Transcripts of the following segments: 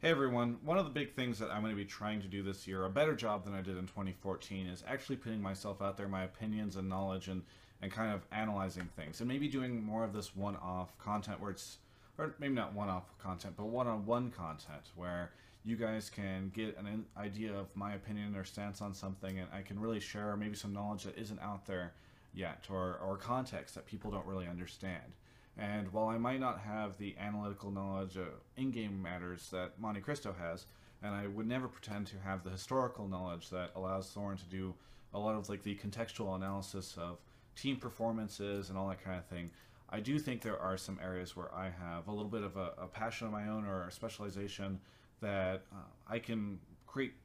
Hey everyone, one of the big things that I'm going to be trying to do this year, a better job than I did in 2014, is actually putting myself out there, my opinions and knowledge, and kind of analyzing things. And maybe doing more of this one-off content where it's, or maybe not one-off content, but one-on-one content where you guys can get an idea of my opinion or stance on something, and I can really share maybe some knowledge that isn't out there yet, or context that people don't really understand. And while I might not have the analytical knowledge of in-game matters that Monte Cristo has, and I would never pretend to have the historical knowledge that allows Thorin to do a lot of like the contextual analysis of team performances and all that kind of thing, I do think there are some areas where I have a little bit of a passion of my own or a specialization that I can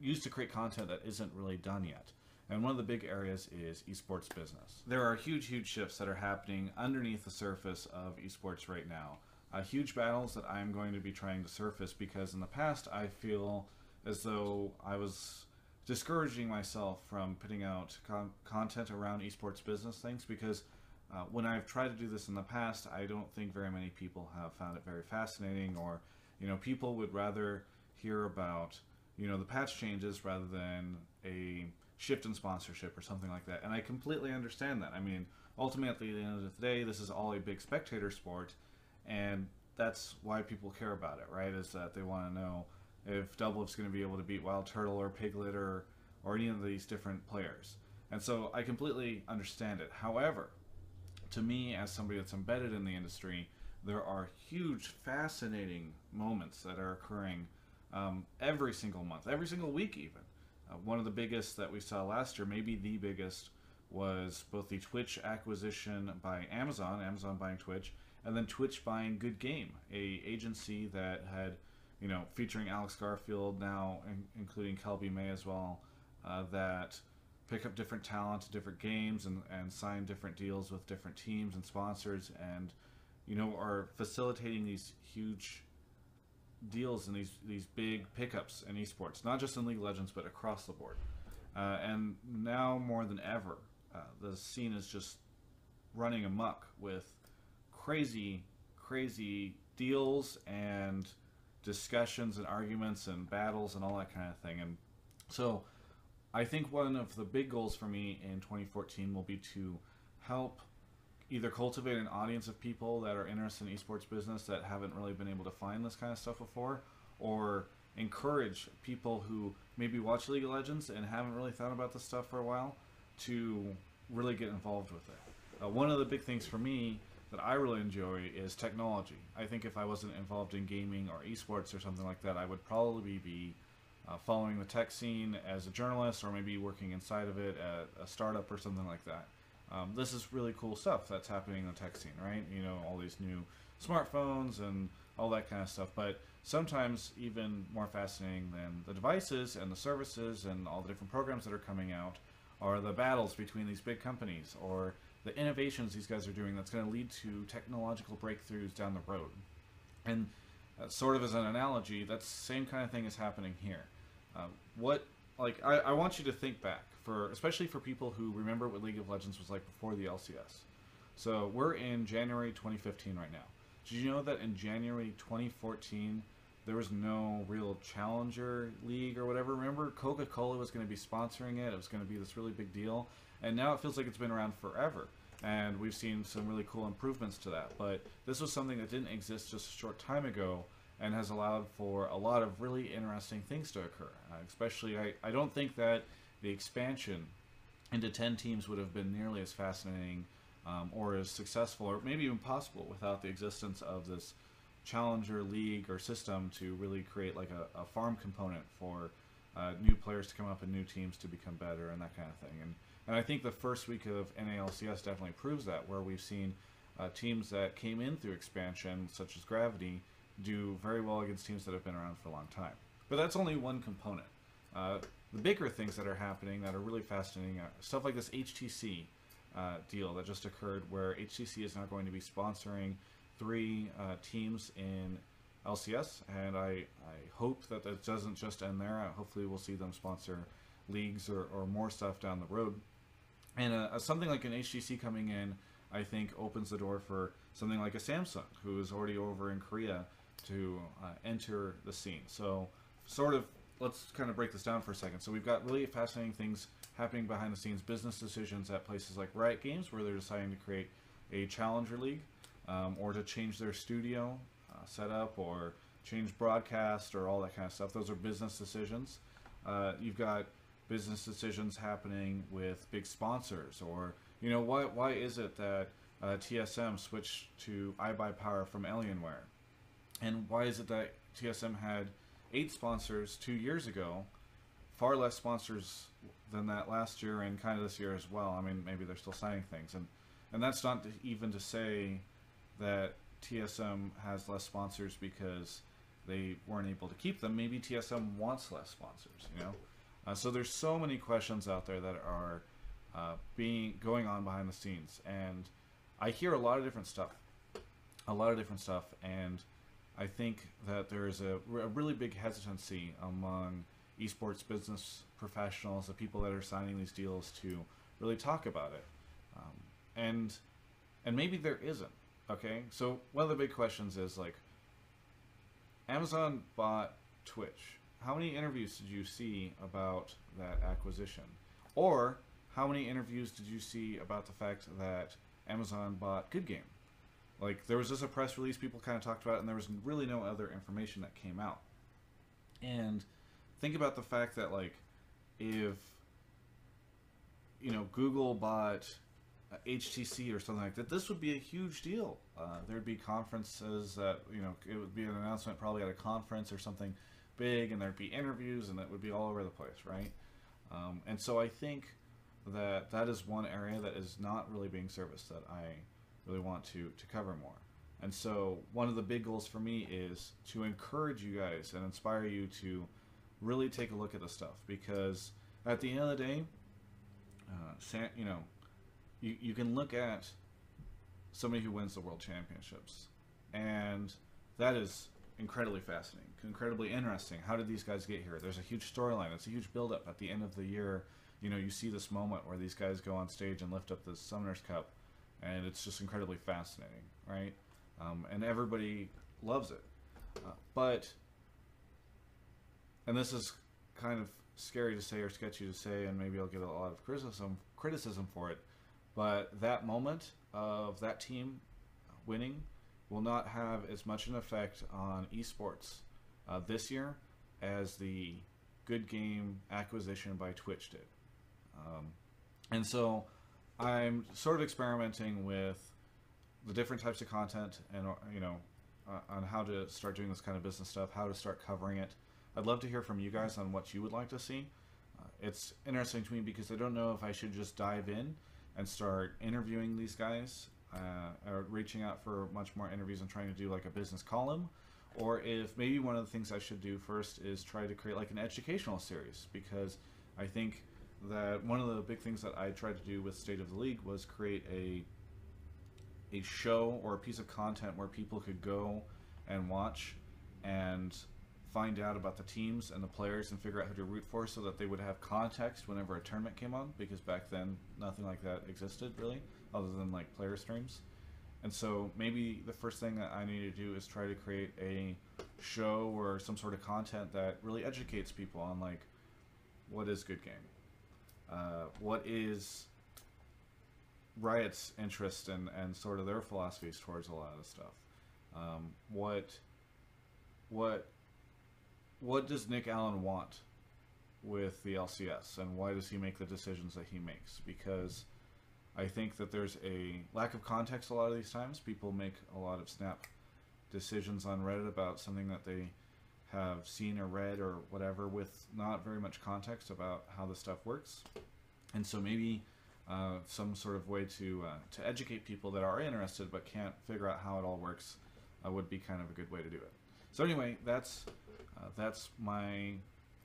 use to create content that isn't really done yet. And one of the big areas is esports business. There are huge shifts that are happening underneath the surface of esports right now. Huge battles that I'm going to be trying to surface because in the past I feel as though I was discouraging myself from putting out content around esports business things because when I've tried to do this in the past, I don't think very many people have found it very fascinating, or people would rather hear about the patch changes rather than a shift in sponsorship or something like that. And I completely understand that. I mean, ultimately, at the end of the day, this is all a big spectator sport, and that's why people care about it, right? Is that they want to know if Doublelift's going to be able to beat Wild Turtle or Piglet or any of these different players. And so I completely understand it. However, to me, as somebody that's embedded in the industry, there are huge, fascinating moments that are occurring every single month, every single week even. One of the biggest that we saw last year, maybe the biggest, was both the Twitch acquisition by Amazon buying Twitch, and then Twitch buying Good Game, a agency that had, featuring Alex Garfield now, including Kelby May as well, that pick up different talent, different games, and sign different deals with different teams and sponsors, and are facilitating these huge deals and these big pickups in esports, not just in League of Legends but across the board. And now more than ever, the scene is just running amok with crazy deals and discussions and arguments and battles and all that kind of thing. And so I think one of the big goals for me in 2014 will be to help either cultivate an audience of people that are interested in esports business that haven't really been able to find this kind of stuff before, or encourage people who maybe watch League of Legends and haven't really thought about this stuff for a while to really get involved with it. One of the big things for me that I really enjoy is technology. I think if I wasn't involved in gaming or esports or something like that, I would probably be following the tech scene as a journalist, or maybe working inside of it at a startup or something like that. This is really cool stuff that's happening in the tech scene, right? All these new smartphones and all that kind of stuff. But sometimes even more fascinating than the devices and the services and all the different programs that are coming out are the battles between these big companies, or the innovations these guys are doing that's going to lead to technological breakthroughs down the road. And sort of as an analogy, that same kind of thing is happening here. I want you to think back, especially for people who remember what League of Legends was like before the LCS. So we're in January 2015 right now. Did you know that in January 2014 there was no real challenger league or whatever? Remember, Coca-Cola was going to be sponsoring it. It was going to be this really big deal. And now it feels like it's been around forever. And we've seen some really cool improvements to that. But this was something that didn't exist just a short time ago, and has allowed for a lot of really interesting things to occur. Especially, I don't think that the expansion into 10 teams would have been nearly as fascinating or as successful, or maybe even possible, without the existence of this challenger league or system to really create like a farm component for new players to come up and new teams to become better and that kind of thing. And I think the first week of NALCS definitely proves that, where we've seen teams that came in through expansion, such as Gravity, do very well against teams that have been around for a long time. But that's only one component. The bigger things that are happening that are really fascinating are stuff like this HTC deal that just occurred, where HTC is now going to be sponsoring 3 teams in LCS, and I hope that that doesn't just end there. Hopefully we'll see them sponsor leagues or more stuff down the road. And something like an HTC coming in, I think, opens the door for something like a Samsung, who is already over in Korea, to enter the scene. So sort of, let's kind of break this down for a second. So we've got really fascinating things happening behind the scenes, business decisions at places like Riot Games, where they're deciding to create a Challenger League, or to change their studio setup, or change broadcast, or all that kind of stuff. Those are business decisions. You've got business decisions happening with big sponsors, or, you know, why is it that TSM switched to iBuyPower from Alienware? And why is it that TSM had 8 sponsors 2 years ago, far less sponsors than that last year and kind of this year as well? I mean, maybe they're still signing things. And that's not even to say that TSM has less sponsors because they weren't able to keep them. Maybe TSM wants less sponsors, you know? So there's so many questions out there that are going on behind the scenes. And I hear a lot of different stuff. And I think that there is a really big hesitancy among esports business professionals, the people that are signing these deals, to really talk about it. And maybe there isn't. Okay, so one of the big questions is, like, Amazon bought Twitch. How many interviews did you see about that acquisition? Or how many interviews did you see about the fact that Amazon bought Good Game? Like, there was just a press release, people kind of talked about it, and there was really no other information that came out. And think about the fact that, like, if, you know, Google bought HTC or something like that, this would be a huge deal. There'd be conferences that, you know, it would be an announcement probably at a conference or something big, and there'd be interviews, and that would be all over the place, right? And so I think that that is one area that is not really being serviced that I really want to cover more. And so one of the big goals for me is to encourage you guys and inspire you to really take a look at this stuff, because at the end of the day, you know, you can look at somebody who wins the world championships, and that is incredibly fascinating, incredibly interesting. How did these guys get here? There's a huge storyline. It's a huge build-up. At the end of the year, you know, you see this moment where these guys go on stage and lift up the Summoner's Cup, and it's just incredibly fascinating, right? And everybody loves it. And this is kind of scary to say or sketchy to say, and maybe I'll get a lot of criticism for it, but that moment of that team winning will not have as much an effect on esports this year as the Good Game acquisition by Twitch did. And so I'm sort of experimenting with the different types of content, and, you know, on how to start doing this kind of business stuff, how to start covering it. I'd love to hear from you guys on what you would like to see. It's interesting to me because I don't know if I should just dive in and start interviewing these guys, or reaching out for much more interviews and trying to do like a business column, or if maybe one of the things I should do first is try to create like an educational series, because I think that one of the big things that I tried to do with State of the League was create a show or a piece of content where people could go and watch and find out about the teams and the players and figure out who to root for, so that they would have context whenever a tournament came on, because back then nothing like that existed really, other than like player streams. And so maybe the first thing that I need to do is try to create a show or some sort of content that really educates people on, like, what is Good Game, what is Riot's interest and sort of their philosophies towards a lot of this stuff. What does Nick Allen want with the LCS, and why does he make the decisions that he makes? Because I think that there's a lack of context a lot of these times. People make a lot of snap decisions on Reddit about something that they have seen or read or whatever, with not very much context about how this stuff works. And so maybe some sort of way to educate people that are interested but can't figure out how it all works would be kind of a good way to do it. So anyway, that's my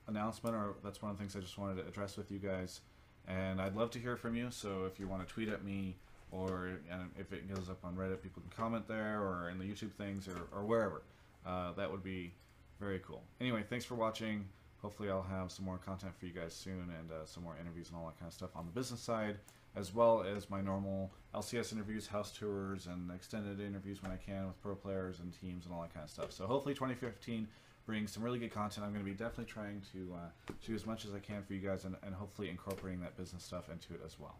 announcement, or that's one of the things I just wanted to address with you guys. And I'd love to hear from you, so if you want to tweet at me, or if it goes up on Reddit, people can comment there, or in the YouTube things, or wherever. That would be very cool. Anyway, thanks for watching. Hopefully I'll have some more content for you guys soon, and some more interviews and all that kind of stuff on the business side. as well as my normal LCS interviews, house tours, and extended interviews when I can with pro players and teams and all that kind of stuff. So hopefully 2015 brings some really good content. I'm going to be definitely trying to do as much as I can for you guys, and hopefully incorporating that business stuff into it as well.